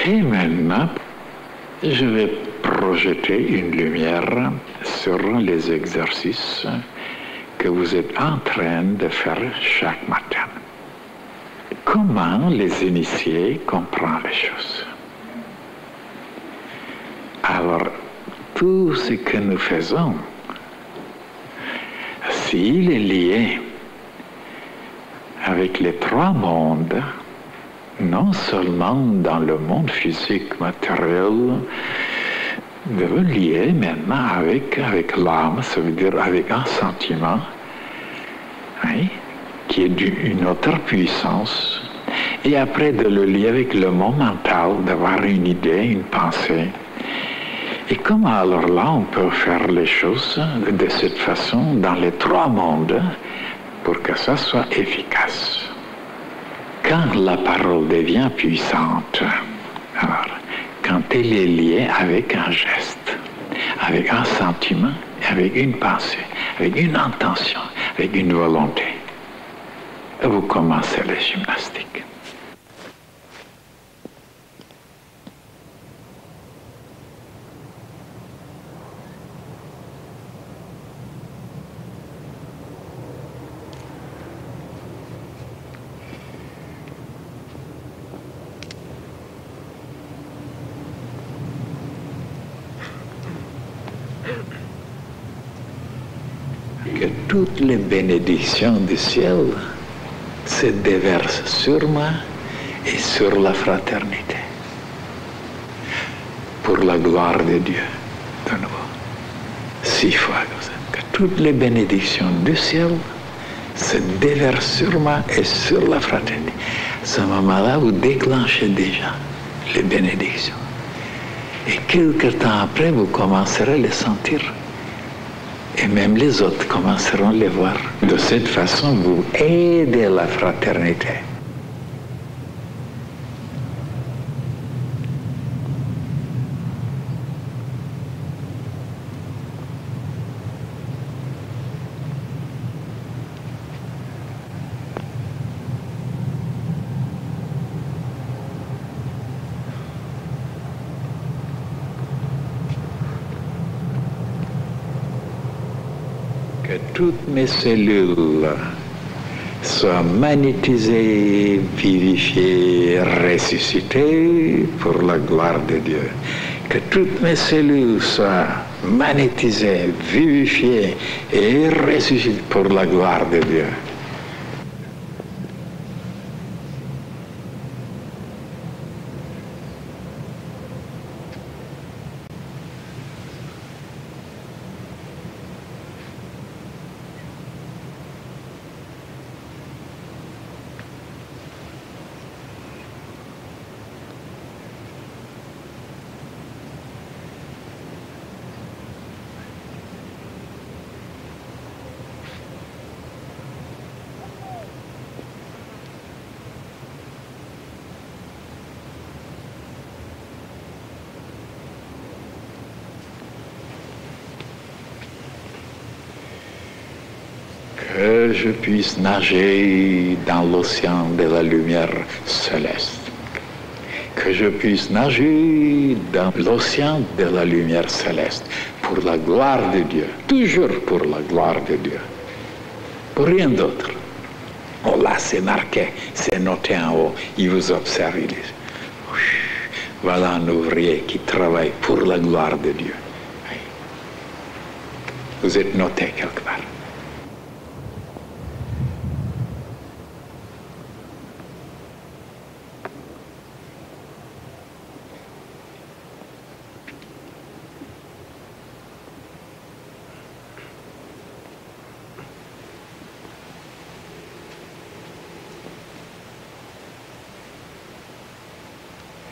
Et maintenant, je vais projeter une lumière sur les exercices que vous êtes en train de faire chaque matin. Comment les initiés comprennent les choses. Alors, tout ce que nous faisons, s'il est lié avec les trois mondes, non seulement dans le monde physique, matériel, de lier maintenant avec l'âme, ça veut dire avec un sentiment, oui, qui est d'une autre puissance, et après de le lier avec le monde mental, d'avoir une idée, une pensée. Et comment alors là on peut faire les choses de cette façon dans les trois mondes pour que ça soit efficace. Quand la parole devient puissante, alors, quand elle est liée avec un geste, avec un sentiment, avec une pensée, avec une intention, avec une volonté, vous commencez les gymnastiques. Que toutes les bénédictions du ciel se déversent sur moi et sur la fraternité. Pour la gloire de Dieu, de nouveau. 6 fois comme ça. Que toutes les bénédictions du ciel se déversent sur moi et sur la fraternité. À ce moment-là, vous déclenchez déjà les bénédictions. Et quelque temps après, vous commencerez à les sentir. Et même les autres commenceront à les voir. De cette façon, vous aidez la fraternité. Que toutes mes cellules soient magnétisées, vivifiées, ressuscitées pour la gloire de Dieu. Que toutes mes cellules soient magnétisées, vivifiées et ressuscitées pour la gloire de Dieu. Que je puisse nager dans l'océan de la lumière céleste. Que je puisse nager dans l'océan de la lumière céleste pour la gloire de Dieu. Toujours pour la gloire de Dieu. Pour rien d'autre. Oh là, c'est marqué, c'est noté en haut. Il vous observe, il dit, voilà un ouvrier qui travaille pour la gloire de Dieu. Vous êtes noté quelque part.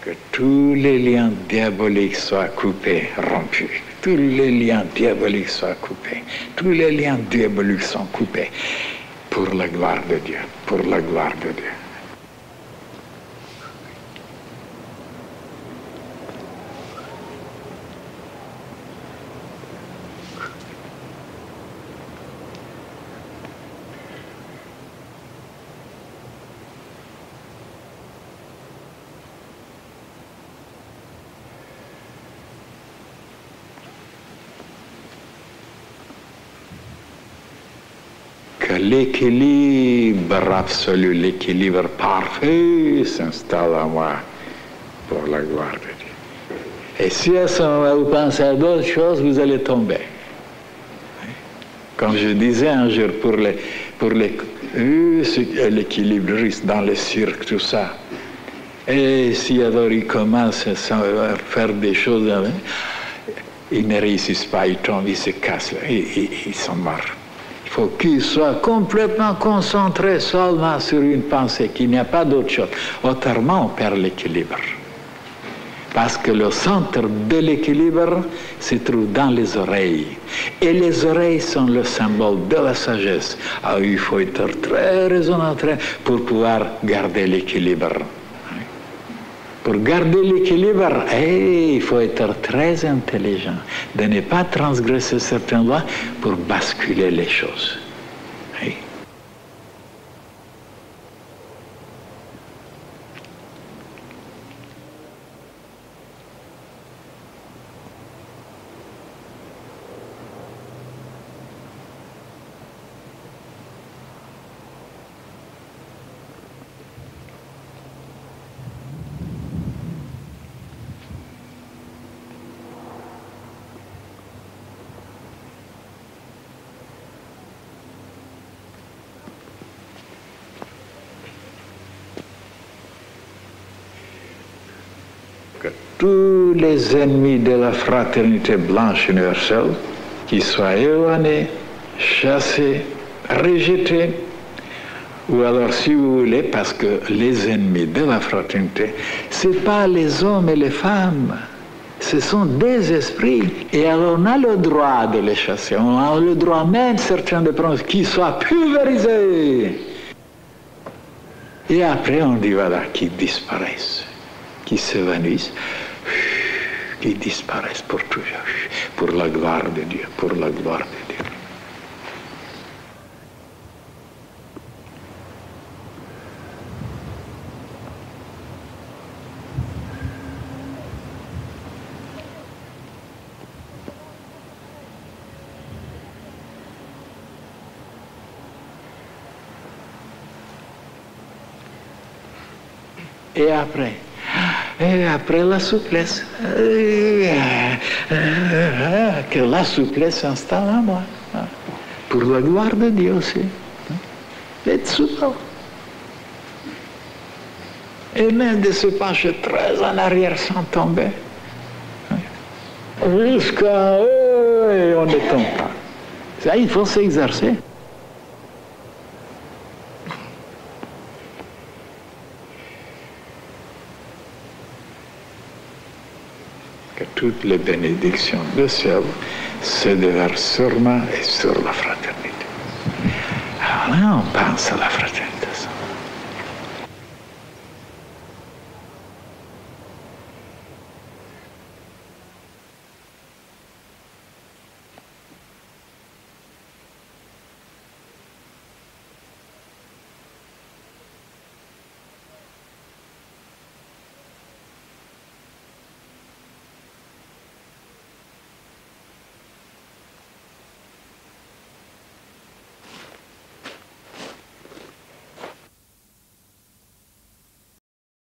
Que tous les liens diaboliques soient coupés, rompus. Tous les liens diaboliques soient coupés. Tous les liens diaboliques sont coupés pour la gloire de Dieu, pour la gloire de Dieu. que l'équilibre absolu, l'équilibre parfait s'installe en moi pour la gloire de Dieu. Et si à ce moment vous pensez à d'autres choses, vous allez tomber. Comme je disais un jour, pour l'équilibriste dans le cirque, tout ça, et si alors ils commencent à faire des choses, ils ne réussissent pas, ils tombent, ils se cassent, ils sont morts. Il faut qu'ils soient complètement concentrés seulement sur une pensée, qu'il n'y a pas d'autre chose. Autrement, on perd l'équilibre. Parce que le centre de l'équilibre se trouve dans les oreilles. Et les oreilles sont le symbole de la sagesse. Ah, il faut être très raisonnable pour pouvoir garder l'équilibre. Pour garder l'équilibre, il faut être très intelligent, de ne pas transgresser certaines lois pour basculer les choses. Que tous les ennemis de la fraternité blanche universelle, qu'ils soient éloignés, chassés, rejetés, ou alors si vous voulez, parce que les ennemis de la fraternité, ce n'est pas les hommes et les femmes, ce sont des esprits. Et alors on a le droit de les chasser, on a le droit même certains de prendre qu'ils soient pulvérisés. Et après on dit voilà, qu'ils disparaissent, qui s'évanouissent, qui disparaissent pour toujours, pour la gloire de Dieu, pour la gloire de Dieu. Et après la souplesse, que la souplesse s'installe en moi, pour la gloire de Dieu aussi. D'être souple. Et même de se pencher très en arrière sans tomber. Jusqu'à eux, on ne tombe pas. Ça, il faut s'exercer. Que toutes les bénédictions du ciel se déversent sur moi et sur la fraternité. Alors là, on pense à la fraternité.